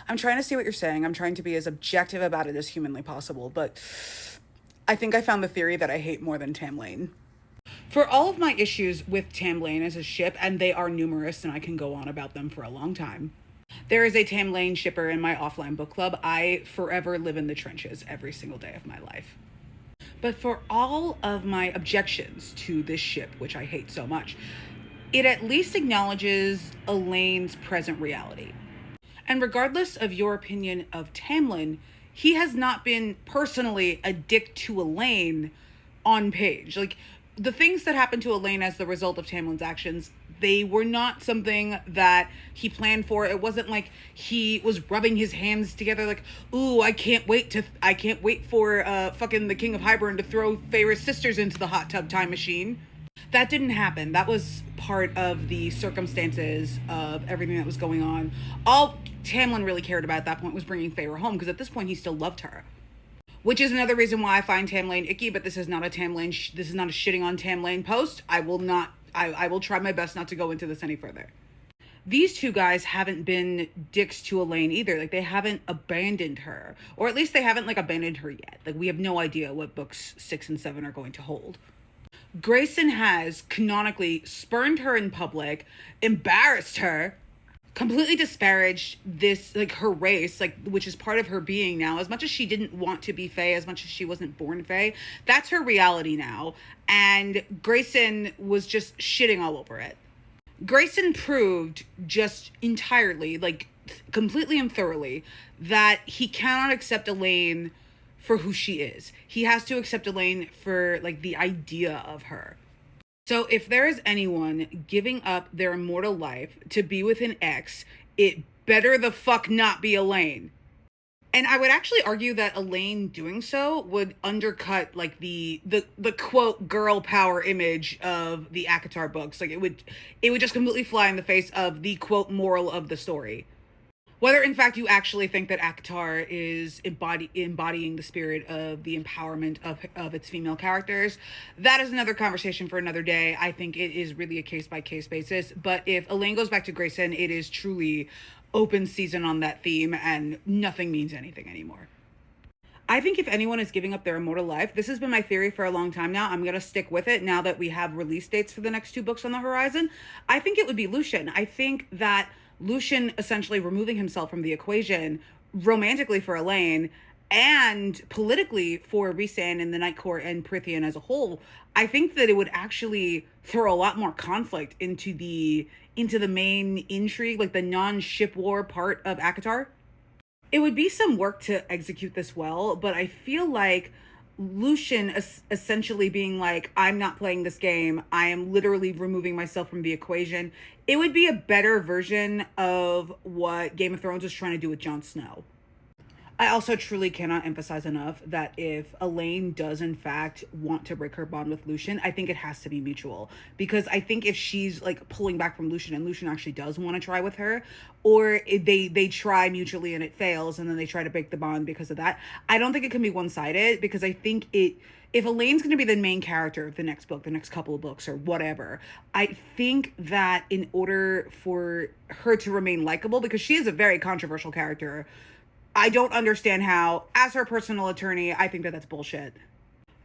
I'm trying to see what you're saying. I'm trying to be as objective about it as humanly possible, but I think I found the theory that I hate more than Tamlane. For all of my issues with Tamlane as a ship, and they are numerous and I can go on about them for a long time, there is a Tamlane shipper in my offline book club. I forever live in the trenches every single day of my life. But for all of my objections to this ship, which I hate so much, it at least acknowledges Elain's present reality. And regardless of your opinion of Tamlin, he has not been personally a dick to Elain on page. Like, the things that happened to Elain as the result of Tamlin's actions, they were not something that he planned for. It wasn't like he was rubbing his hands together like, ooh, I can't wait for fucking the King of Hybern to throw Feyre's sisters into the hot tub time machine. That didn't happen. That was part of the circumstances of everything that was going on. All Tamlin really cared about at that point was bringing Feyre home, because at this point he still loved her. Which is another reason why I find Tamlane icky, but this is not a this is not a shitting on Tamlane post. I will try my best not to go into this any further. These two guys haven't been dicks to Elain either. Like, they haven't abandoned her. Or at least they haven't, like, abandoned her yet. Like, we have no idea what books 6 and 7 are going to hold. Greyson has canonically spurned her in public, embarrassed her, completely disparaged this, like, her race, like, which is part of her being now. As much as she didn't want to be Fae, as much as she wasn't born Fae, that's her reality now. And Greyson was just shitting all over it. Greyson proved just entirely, like, completely and thoroughly, that he cannot accept Elain for who she is. He has to accept Elain for, like, the idea of her. So if there is anyone giving up their immortal life to be with an ex, it better the fuck not be Elain. And I would actually argue that Elain doing so would undercut, like, the quote girl power image of the ACOTAR books. Like, it would just completely fly in the face of the quote moral of the story. Whether, in fact, you actually think that ACOTAR is embodying the spirit of the empowerment of its female characters, that is another conversation for another day. I think it is really a case-by-case basis. But if Elain goes back to Greyson, it is truly open season on that theme, and nothing means anything anymore. I think if anyone is giving up their immortal life, this has been my theory for a long time now. I'm going to stick with it now that we have release dates for the next 2 books on the horizon. I think it would be Lucien. I think that Lucien essentially removing himself from the equation romantically for Elain and politically for Rhysand and the Night Court and Prythian as a whole, I think that it would actually throw a lot more conflict into the main intrigue, like the non-ship war part of ACOTAR. It would be some work to execute this well, but I feel like Lucien essentially being like, I'm not playing this game, I am literally removing myself from the equation, it would be a better version of what Game of Thrones was trying to do with Jon Snow. I also truly cannot emphasize enough that if Elain does in fact want to break her bond with Lucien, I think it has to be mutual. Because I think if she's like pulling back from Lucien and Lucien actually does want to try with her, or they try mutually and it fails and then they try to break the bond because of that, I don't think it can be one-sided, because I think if Elain's going to be the main character of the next book, the next couple of books or whatever, I think that in order for her to remain likable, because she is a very controversial character, I don't understand how, as her personal attorney, I think that that's bullshit.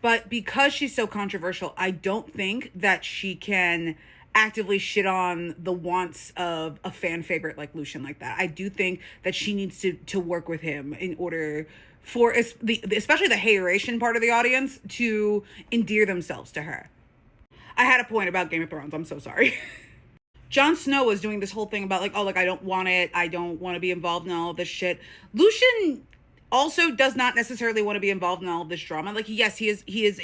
But because she's so controversial, I don't think that she can actively shit on the wants of a fan favorite like Lucien like that. I do think that she needs to work with him in order for especially the hateration part of the audience to endear themselves to her. I had a point about Game of Thrones. I'm so sorry. Jon Snow was doing this whole thing about like, oh, like, I don't want it. I don't want to be involved in all of this shit. Lucien also does not necessarily want to be involved in all of this drama. Like, yes, he is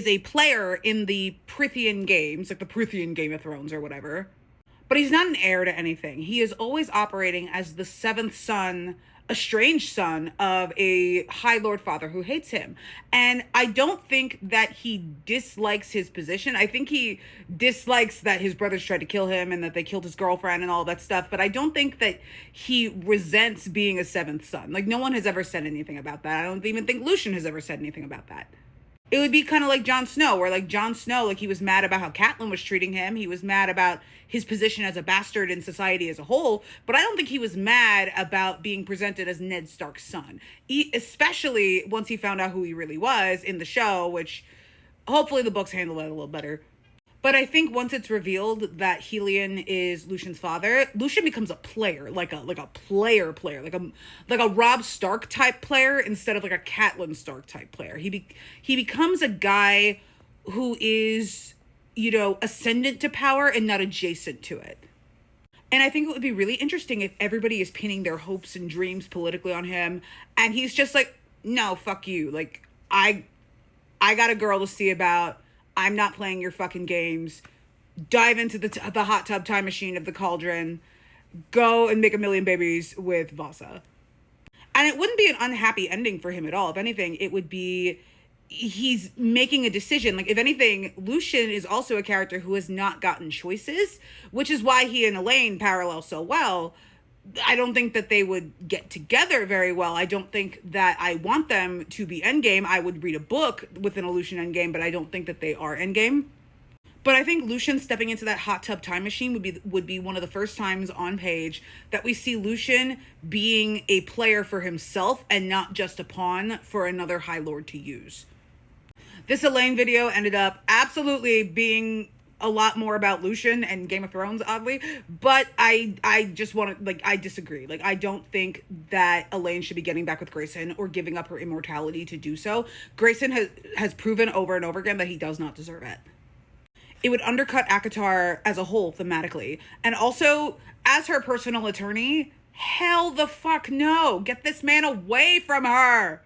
a player in the Prythian games, like the Prythian Game of Thrones or whatever. But he's not an heir to anything. He is always operating as the 7th son, estranged son of a High Lord Father who hates him. And I don't think that he dislikes his position. I think he dislikes that his brothers tried to kill him and that they killed his girlfriend and all that stuff. But I don't think that he resents being a 7th son. Like, no one has ever said anything about that. I don't even think Lucien has ever said anything about that. It would be kind of like Jon Snow, where like Jon Snow, like he was mad about how Catelyn was treating him. He was mad about his position as a bastard in society as a whole, but I don't think he was mad about being presented as Ned Stark's son. Especially once he found out who he really was in the show, which hopefully the books handle that a little better. But I think once it's revealed that Helion is Lucian's father, Lucian becomes a player, like a player, like a Robb Stark type player instead of like a Catelyn Stark type player. He becomes a guy who is, you know, ascendant to power and not adjacent to it. And I think it would be really interesting if everybody is pinning their hopes and dreams politically on him, and he's just like, no, fuck you. Like I got a girl to see about. I'm not playing your fucking games. Dive into the hot tub time machine of the cauldron. Go and make a million babies with Vasa. And it wouldn't be an unhappy ending for him at all. If anything, it would be he's making a decision. Like, if anything, Lucian is also a character who has not gotten choices, which is why he and Elain parallel so well. I don't think that they would get together very well. I don't think that I want them to be endgame. I would read a book within a Lucian endgame, but I don't think that they are endgame. But I think Lucian stepping into that hot tub time machine would be one of the first times on page that we see Lucian being a player for himself and not just a pawn for another High Lord to use. This Elain video ended up absolutely being a lot more about Lucian and Game of Thrones, oddly, but I just want to, like, I disagree. Like, I don't think that Elain should be getting back with Greyson or giving up her immortality to do so. Greyson has proven over and over again that he does not deserve it. It would undercut ACOTAR as a whole thematically. And also, as her personal attorney, hell the fuck no. Get this man away from her.